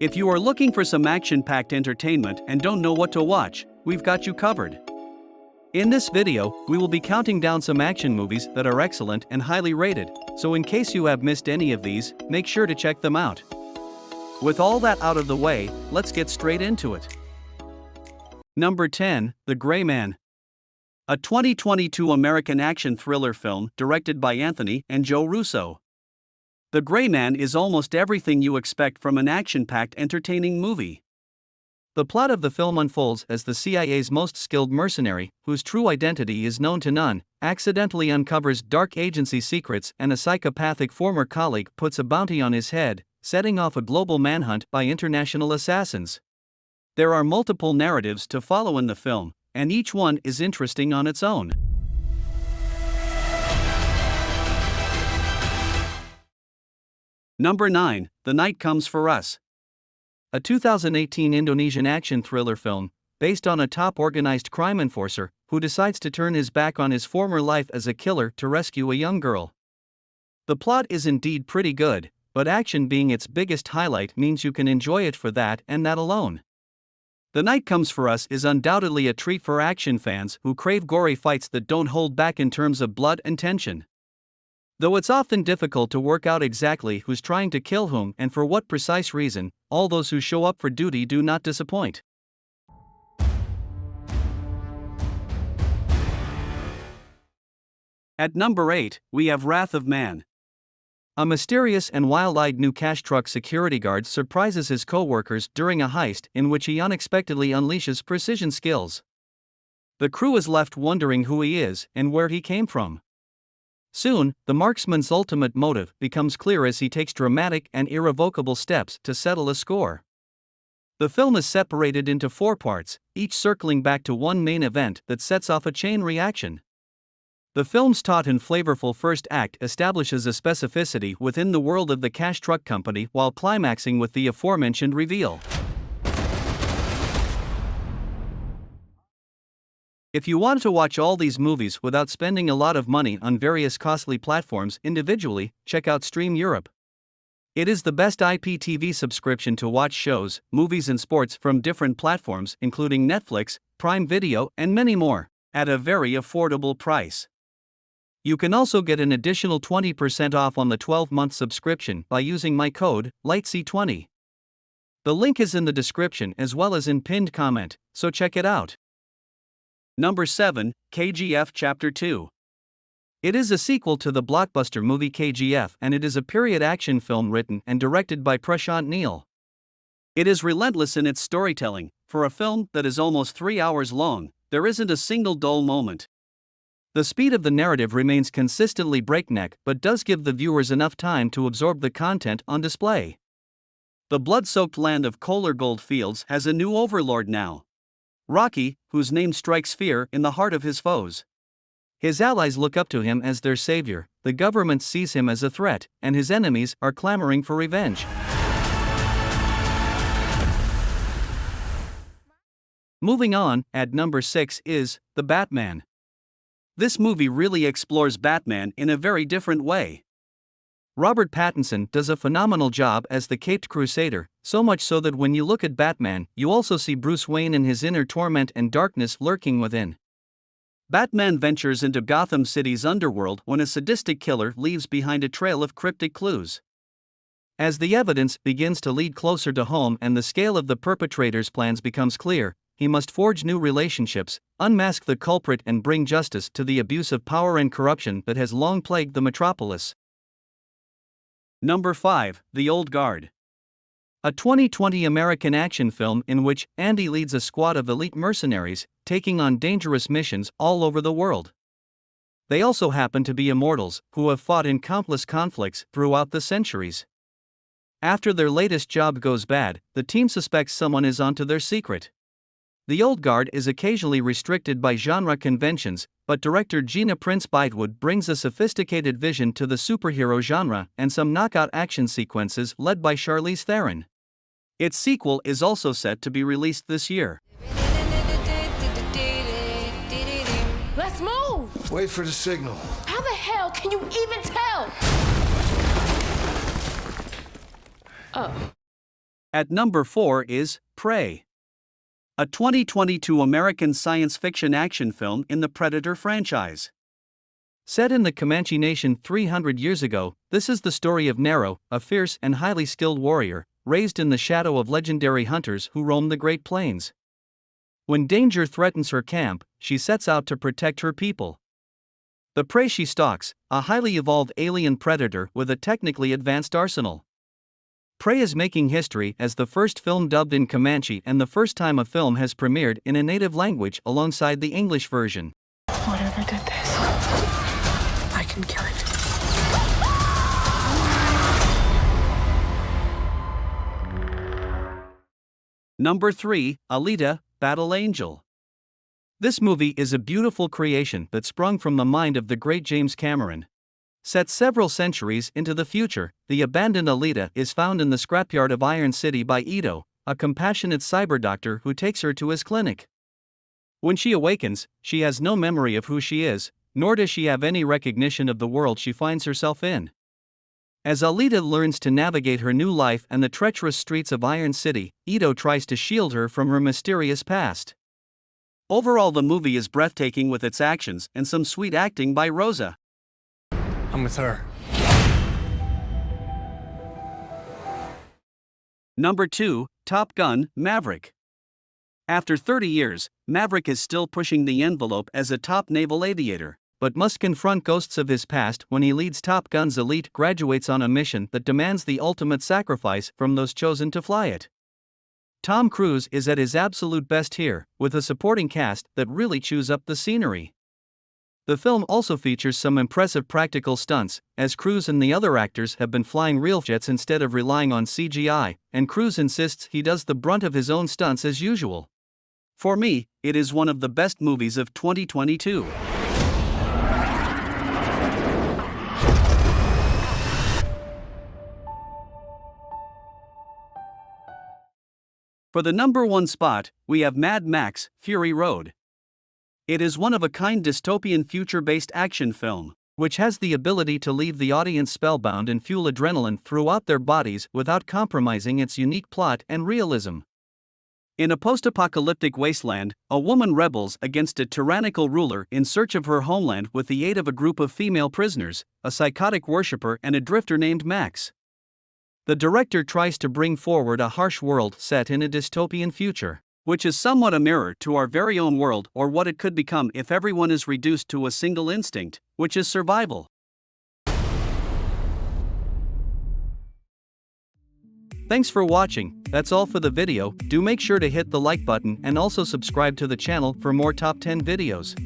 If you are looking for some action-packed entertainment and don't know what to watch, we've got you covered. In this video, we will be counting down some action movies that are excellent and highly rated, so in case you have missed any of these, make sure to check them out. With all that out of the way, let's get straight into it. Number 10, The Gray Man. A 2022 American action thriller film directed by Anthony and Joe Russo. The Gray Man is almost everything you expect from an action-packed entertaining movie. The plot of the film unfolds as the CIA's most skilled mercenary, whose true identity is known to none, accidentally uncovers dark agency secrets, and a psychopathic former colleague puts a bounty on his head, setting off a global manhunt by international assassins. There are multiple narratives to follow in the film, and each one is interesting on its own. Number 9, The Night Comes for Us. A 2018 Indonesian action thriller film, based on a top organized crime enforcer who decides to turn his back on his former life as a killer to rescue a young girl. The plot is indeed pretty good, but action being its biggest highlight means you can enjoy it for that and that alone. The Night Comes for Us is undoubtedly a treat for action fans who crave gory fights that don't hold back in terms of blood and tension. Though it's often difficult to work out exactly who's trying to kill whom and for what precise reason, all those who show up for duty do not disappoint. At number 8, we have Wrath of Man. A mysterious and wild-eyed new cash truck security guard surprises his co-workers during a heist in which he unexpectedly unleashes precision skills. The crew is left wondering who he is and where he came from. Soon, the marksman's ultimate motive becomes clear as he takes dramatic and irrevocable steps to settle a score. The film is separated into 4 parts, each circling back to one main event that sets off a chain reaction. The film's taut and flavorful first act establishes a specificity within the world of the cash truck company while climaxing with the aforementioned reveal. If you want to watch all these movies without spending a lot of money on various costly platforms individually, check out StreamEurope. It is the best IPTV subscription to watch shows, movies and sports from different platforms including Netflix, Prime Video, and many more, at a very affordable price. You can also get an additional 20% off on the 12-month subscription by using my code, LIGHTC20. The link is in the description as well as in pinned comment, so check it out. Number 7, KGF Chapter 2. It is a sequel to the blockbuster movie KGF, and it is a period action film written and directed by Prashant Neel. It is relentless in its storytelling. For a film that is almost 3 hours long, there isn't a single dull moment. The speed of the narrative remains consistently breakneck but does give the viewers enough time to absorb the content on display. The blood-soaked land of Kolar Gold Fields has a new overlord now. Rocky, whose name strikes fear in the heart of his foes. His allies look up to him as their savior, the government sees him as a threat, and his enemies are clamoring for revenge. Moving on, at number 6 is The Batman. This movie really explores Batman in a very different way. Robert Pattinson does a phenomenal job as the Caped Crusader, so much so that when you look at Batman, you also see Bruce Wayne in his inner torment and darkness lurking within. Batman ventures into Gotham City's underworld when a sadistic killer leaves behind a trail of cryptic clues. As the evidence begins to lead closer to home and the scale of the perpetrator's plans becomes clear, he must forge new relationships, unmask the culprit and bring justice to the abuse of power and corruption that has long plagued the metropolis. Number 5, The Old Guard. A 2020 American action film in which Andy leads a squad of elite mercenaries, taking on dangerous missions all over the world. They also happen to be immortals, who have fought in countless conflicts throughout the centuries. After their latest job goes bad, the team suspects someone is onto their secret. The Old Guard is occasionally restricted by genre conventions, but director Gina Prince Bythewood brings a sophisticated vision to the superhero genre and some knockout action sequences led by Charlize Theron. Its sequel is also set to be released this year. Let's move! Wait for the signal. How the hell can you even tell? Oh. At number 4 is Prey, a 2022 American science fiction action film in the Predator franchise. Set in the Comanche Nation 300 years ago, this is the story of Nero, a fierce and highly skilled warrior, raised in the shadow of legendary hunters who roam the Great Plains. When danger threatens her camp, she sets out to protect her people. The prey she stalks, a highly evolved alien predator with a technically advanced arsenal. Prey is making history as the first film dubbed in Comanche and the first time a film has premiered in a native language alongside the English version. Whatever did this, I can kill it. Number 3, Alita, Battle Angel. This movie is a beautiful creation that sprung from the mind of the great James Cameron. Set several centuries into the future, the abandoned Alita is found in the scrapyard of Iron City by Ito, a compassionate cyberdoctor who takes her to his clinic. When she awakens, she has no memory of who she is, nor does she have any recognition of the world she finds herself in. As Alita learns to navigate her new life and the treacherous streets of Iron City, Ito tries to shield her from her mysterious past. Overall, the movie is breathtaking with its actions and some sweet acting by Rosa. I'm with her. Number 2, Top Gun, Maverick. After 30 years, Maverick is still pushing the envelope as a top naval aviator, but must confront ghosts of his past when he leads Top Gun's elite graduates on a mission that demands the ultimate sacrifice from those chosen to fly it. Tom Cruise is at his absolute best here, with a supporting cast that really chews up the scenery. The film also features some impressive practical stunts, as Cruise and the other actors have been flying real jets instead of relying on CGI, and Cruise insists he does the brunt of his own stunts as usual. For me, it is one of the best movies of 2022. For the number 1 spot, we have Mad Max, Fury Road. It is one of a kind dystopian future-based action film, which has the ability to leave the audience spellbound and fuel adrenaline throughout their bodies without compromising its unique plot and realism. In a post-apocalyptic wasteland, a woman rebels against a tyrannical ruler in search of her homeland with the aid of a group of female prisoners, a psychotic worshipper and a drifter named Max. The director tries to bring forward a harsh world set in a dystopian future, which is somewhat a mirror to our very own world or what it could become if everyone is reduced to a single instinct, which is survival. Thanks for watching. That's all for the video. Do make sure to hit the like button and also subscribe to the channel for more top 10 videos.